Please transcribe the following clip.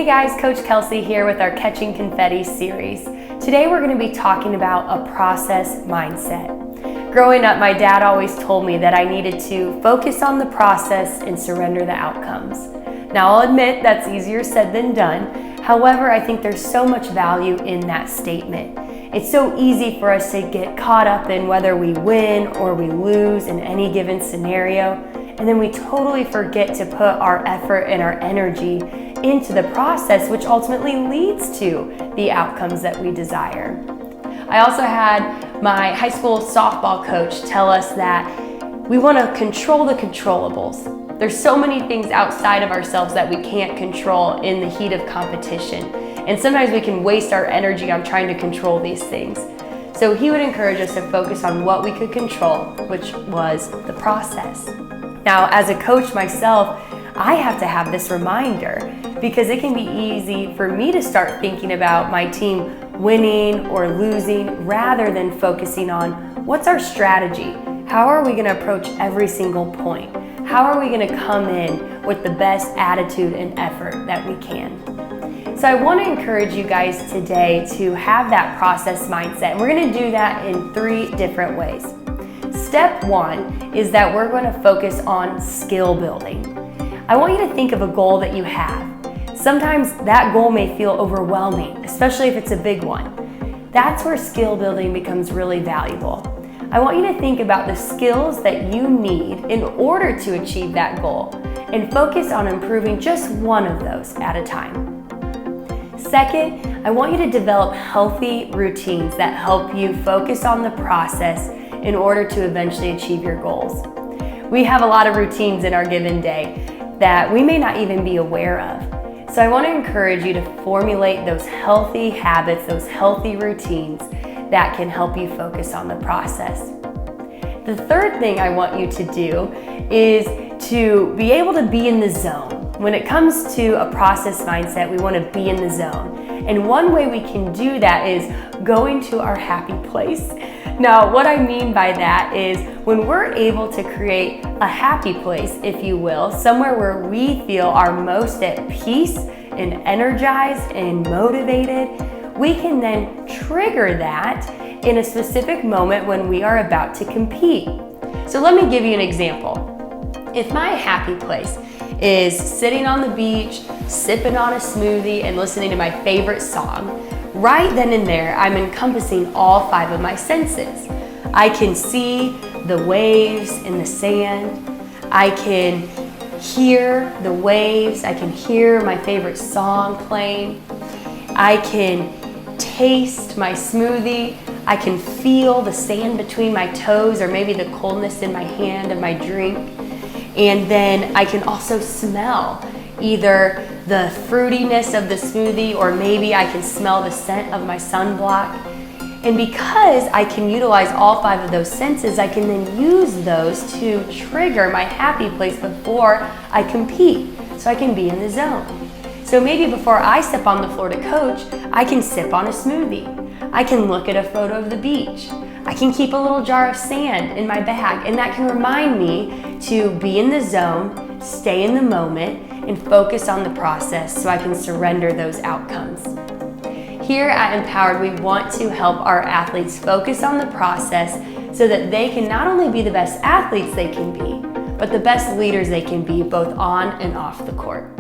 guys, Coach Kelsey here with our Catching Confetti series. Today we're going to be talking about a process mindset. Growing up, my dad always told me that I needed to focus on the process and surrender the outcomes. Now I'll admit that's easier said than done. However, I think there's so much value in that statement. It's so easy for us to get caught up in whether we win or we lose in any given scenario, and then we totally forget to put our effort and our energy into the process, which ultimately leads to the outcomes that we desire. I also had my high school softball coach tell us that we want to control the controllables. There's so many things outside of ourselves that we can't control in the heat of competition. And sometimes we can waste our energy on trying to control these things. So he would encourage us to focus on what we could control, which was the process. Now, as a coach myself, I have to have this reminder because it can be easy for me to start thinking about my team winning or losing rather than focusing on what's our strategy? How are we going to approach every single point? How are we going to come in with the best attitude and effort that we can? So I want to encourage you guys today to have that process mindset. And we're going to do that in 3 different ways. Step 1 is that we're going to focus on skill building. I want you to think of a goal that you have. Sometimes that goal may feel overwhelming, especially if it's a big one. That's where skill building becomes really valuable. I want you to think about the skills that you need in order to achieve that goal and focus on improving just one of those at a time. Second, I want you to develop healthy routines that help you focus on the process in order to eventually achieve your goals. We have a lot of routines in our given day that we may not even be aware of. So I want to encourage you to formulate those healthy habits, those healthy routines that can help you focus on the process. The third thing I want you to do is to be able to be in the zone. When it comes to a process mindset, we want to be in the zone. And one way we can do that is going to our happy place. Now, what I mean by that is when we're able to create a happy place, if you will, somewhere where we feel our most at peace and energized and motivated, we can then trigger that in a specific moment when we are about to compete. So let me give you an example. If my happy place is sitting on the beach, sipping on a smoothie, and listening to my favorite song, right then and there, I'm encompassing all 5 of my senses. I can see the waves in the sand. I can hear the waves. I can hear my favorite song playing. I can taste my smoothie. I can feel the sand between my toes or maybe the coldness in my hand of my drink. And then I can also smell either the fruitiness of the smoothie or maybe I can smell the scent of my sunblock. And because I can utilize all 5 of those senses, I can then use those to trigger my happy place before I compete, so I can be in the zone. So maybe before I step on the floor to coach, I can sip on a smoothie. I can look at a photo of the beach. I can keep a little jar of sand in my bag, and that can remind me to be in the zone, stay in the moment, and focus on the process so I can surrender those outcomes. Here at Empowered, we want to help our athletes focus on the process so that they can not only be the best athletes they can be, but the best leaders they can be both on and off the court.